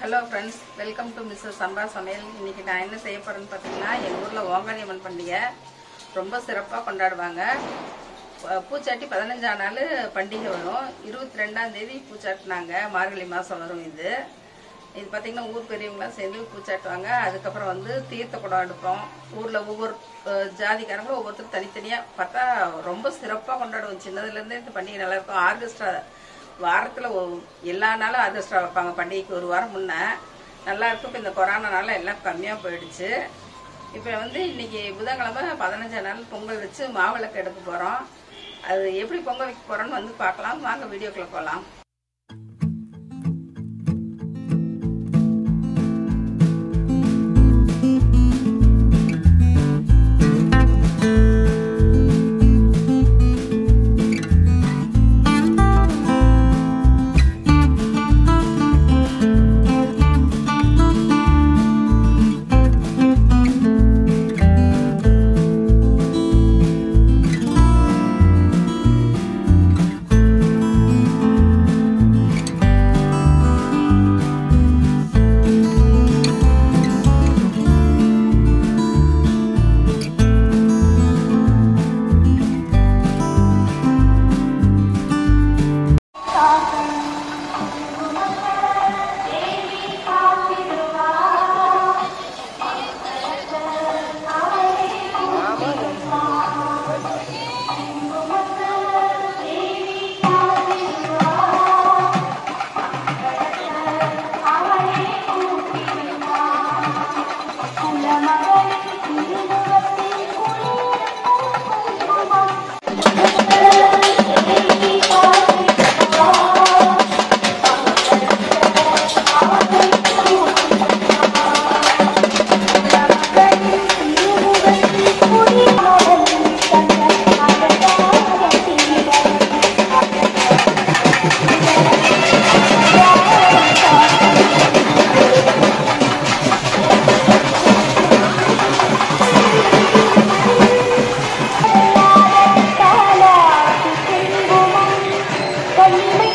Hello friends, welcome to Mrs. Samba Samayal. இன்னைக்கு நான் என்ன செய்ய போறேன்னு பாத்தீங்கன்னா எங்க ஊர்ல ஓங்காளியம்மன் பண்டிகை ரொம்ப சிறப்பா கொண்டாடுவாங்க. பூச்சாட்டி 15ஆம் நாள் பண்டிகை வரும். 22ஆம் தேதி பூச்சாட்டினாங்க. மார்கழி மாசம் வரும் இது. இது பாத்தீங்கன்னா ஊர் பெரியவங்களாம் சேர்ந்து பூச்சாட்டுவாங்க. அதுக்கு அப்புறம் வந்து தீர்த்த குடம் எடுப்போம். ஊர்ல ஒவ்வொரு ஜாதிக்காரங்களும் ஒவ்வொருத்தரும் தனித்தனியா பார்த்தா ரொம்ப சிறப்பா கொண்டாடுவோம். சின்னதுல இருந்தே இந்த பண்டிகை நல்லா இருக்கும். ஆர்கெஸ்ட்ரா வாரத்தில் எல்லா நாளும் ஆர்கெஸ்ட்ரா வைப்பாங்க. பண்டிகைக்கு ஒரு வாரம் முன்னே நல்லா இருக்கும். இப்போ இந்த கொரோனானால எல்லாம் கம்மியாக போயிடுச்சு. இப்போ வந்து இன்னைக்கு புதன்கிழமை 15ஆம் நாள் பொங்கல் வச்சு மாவிளக்கு எடுக்க போகிறோம். அது எப்படி பொங்கல் வைக்க போகிறோன்னு வந்து பார்க்கலாம். வாங்க வீடியோக்குள்ளே போகலாம். Thank you.